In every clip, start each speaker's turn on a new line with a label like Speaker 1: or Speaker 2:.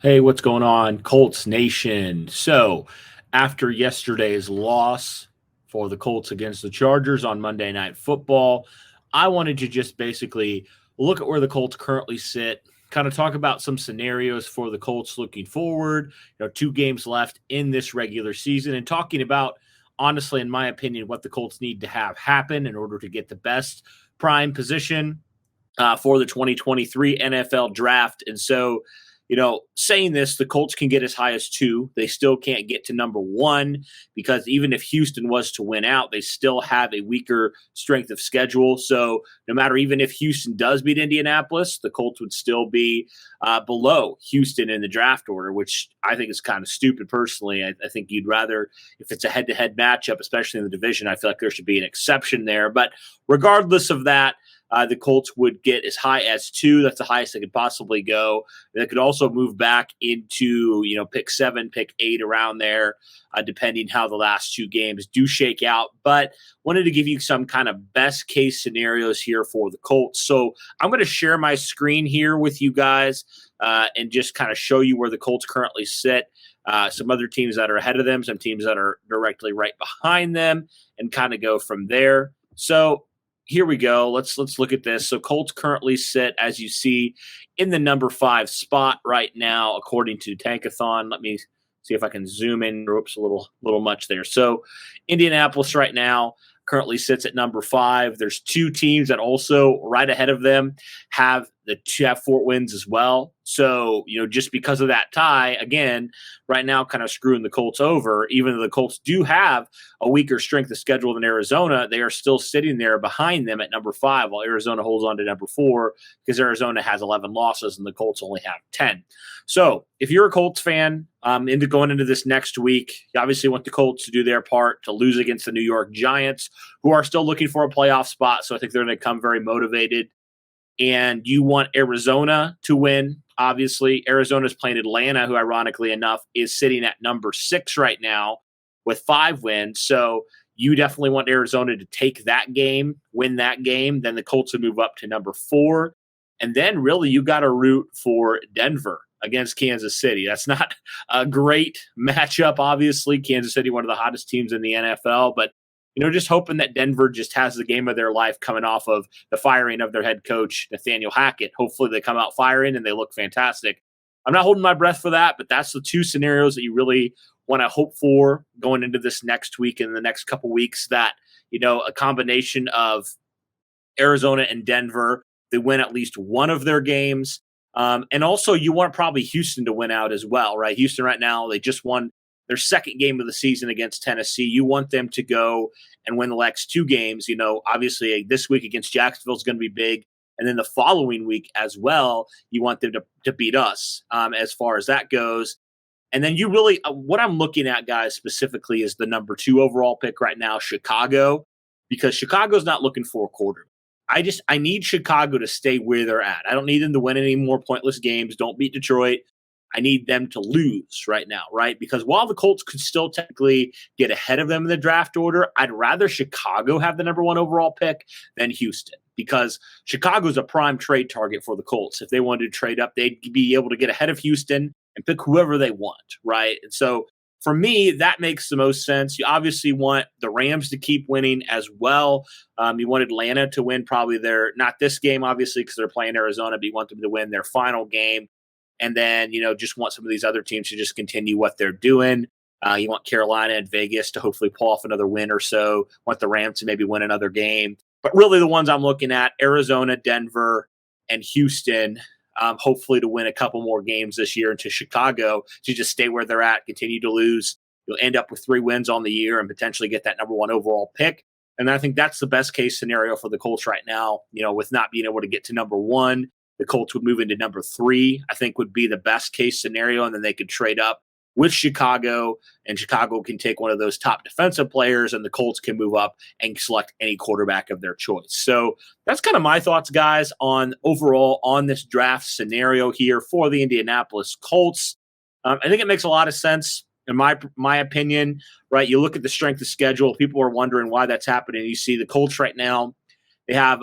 Speaker 1: Hey, what's going on, Colts Nation? So, after yesterday's loss for the Colts against the Chargers on Monday Night Football, I wanted to just basically look at where the Colts currently sit, kind of talk about some scenarios for the Colts looking forward, 2 games left in this regular season, and talking about, honestly, in my opinion, what the Colts need to have happen in order to get the best prime position for the 2023 NFL draft. And so, saying this, the Colts can get as high as 2. They still can't get to number 1 because even if Houston was to win out, they still have a weaker strength of schedule. So, no matter even if Houston does beat Indianapolis, the Colts would still be below Houston in the draft order, which I think is kind of stupid personally. I think you'd rather, if it's a head to head matchup, especially in the division, I feel like there should be an exception there. But regardless of that, the Colts would get as high as 2. That's the highest they could possibly go. They could also move back into, pick 7, pick 8 around there, depending how the last 2 games do shake out. But wanted to give you some kind of best case scenarios here for the Colts. So I'm going to share my screen here with you guys and just kind of show you where the Colts currently sit. Some other teams that are ahead of them, some teams that are directly right behind them, and kind of go from there. So here we go. Let's look at this. So Colts currently sit, as you see, in the number 5 spot right now, according to Tankathon. Let me see if I can zoom in. Oops, a little much there. So Indianapolis right now currently sits at number 5. There's 2 teams that also right ahead of them have 4 wins as well. So, just because of that tie, again, right now kind of screwing the Colts over, even though the Colts do have a weaker strength of schedule than Arizona, they are still sitting there behind them at number 5, while Arizona holds on to number 4 because Arizona has 11 losses and the Colts only have 10. So if you're a Colts fan, going into this next week, you obviously want the Colts to do their part to lose against the New York Giants, who are still looking for a playoff spot. So I think they're going to come very motivated. And you want Arizona to win. Obviously, Arizona's playing Atlanta, who ironically enough is sitting at number 6 right now with 5 wins. So you definitely want Arizona to take that game, win that game. Then the Colts would move up to number 4. And then really you got to root for Denver against Kansas City. That's not a great matchup, obviously. Kansas City, one of the hottest teams in the NFL, but just hoping that Denver just has the game of their life coming off of the firing of their head coach, Nathaniel Hackett. Hopefully they come out firing and they look fantastic. I'm not holding my breath for that, but that's the 2 scenarios that you really want to hope for going into this next week and the next couple weeks, that, a combination of Arizona and Denver, they win at least one of their games. And also you want probably Houston to win out as well, right? Houston right now, they just won their second game of the season against Tennessee. You want them to go and win the next 2 games. Obviously this week against Jacksonville is going to be big. And then the following week as well, you want them to beat us as far as that goes. And then you really, what I'm looking at, guys, specifically is the number 2 overall pick right now, Chicago, because Chicago's not looking for a quarter. I need Chicago to stay where they're at. I don't need them to win any more pointless games. Don't beat Detroit. I need them to lose right now, right? Because while the Colts could still technically get ahead of them in the draft order, I'd rather Chicago have the number 1 overall pick than Houston, because Chicago's a prime trade target for the Colts. If they wanted to trade up, they'd be able to get ahead of Houston and pick whoever they want, right? And so for me, that makes the most sense. You obviously want the Rams to keep winning as well. You want Atlanta to win probably not this game, obviously, because they're playing Arizona, but you want them to win their final game. And then, just want some of these other teams to just continue what they're doing. You want Carolina and Vegas to hopefully pull off another win or so. Want the Rams to maybe win another game. But really the ones I'm looking at, Arizona, Denver, and Houston, hopefully to win a couple more games this year, into Chicago to just stay where they're at, continue to lose. You'll end up with 3 wins on the year and potentially get that number 1 overall pick. And I think that's the best case scenario for the Colts right now, with not being able to get to number 1. The Colts would move into number 3, I think would be the best case scenario. And then they could trade up with Chicago, and Chicago can take one of those top defensive players, and the Colts can move up and select any quarterback of their choice. So that's kind of my thoughts, guys, on overall on this draft scenario here for the Indianapolis Colts. I think it makes a lot of sense in my opinion, right? You look at the strength of schedule. People are wondering why that's happening. You see the Colts right now, they have,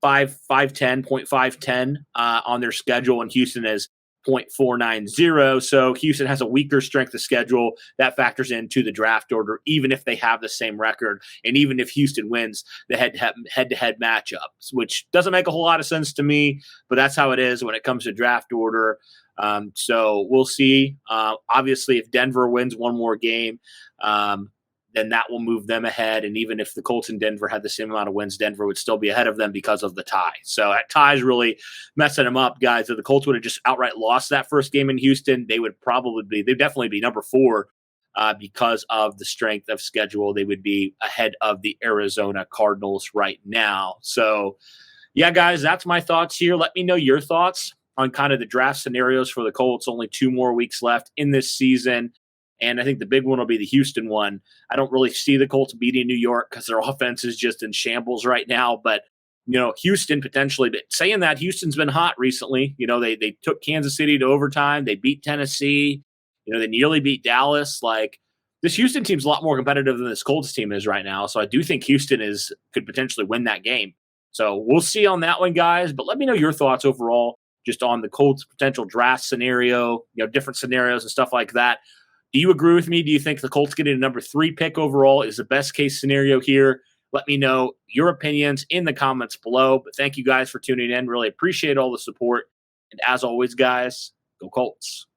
Speaker 1: 5'10", 0.510 on their schedule, and Houston is .490. So Houston has a weaker strength of schedule. That factors into the draft order, even if they have the same record. And even if Houston wins the head-to-head matchups, which doesn't make a whole lot of sense to me, but that's how it is when it comes to draft order. So we'll see. Obviously, if Denver wins one more game, then that will move them ahead. And even if the Colts and Denver had the same amount of wins, Denver would still be ahead of them because of the tie. So that tie is really messing them up, guys. If the Colts would have just outright lost that first game in Houston, they'd definitely be number 4 because of the strength of schedule. They would be ahead of the Arizona Cardinals right now. So, yeah, guys, that's my thoughts here. Let me know your thoughts on kind of the draft scenarios for the Colts. Only 2 more weeks left in this season. And I think the big one will be the Houston one. I don't really see the Colts beating New York because their offense is just in shambles right now. But, Houston potentially. But saying that, Houston's been hot recently. They took Kansas City to overtime. They beat Tennessee. They nearly beat Dallas. Like, this Houston team's a lot more competitive than this Colts team is right now. So I do think Houston could potentially win that game. So we'll see on that one, guys. But let me know your thoughts overall just on the Colts' potential draft scenario, different scenarios and stuff like that. Do you agree with me? Do you think the Colts getting a number 3 pick overall is the best case scenario here? Let me know your opinions in the comments below. But thank you guys for tuning in. Really appreciate all the support. And as always, guys, go Colts.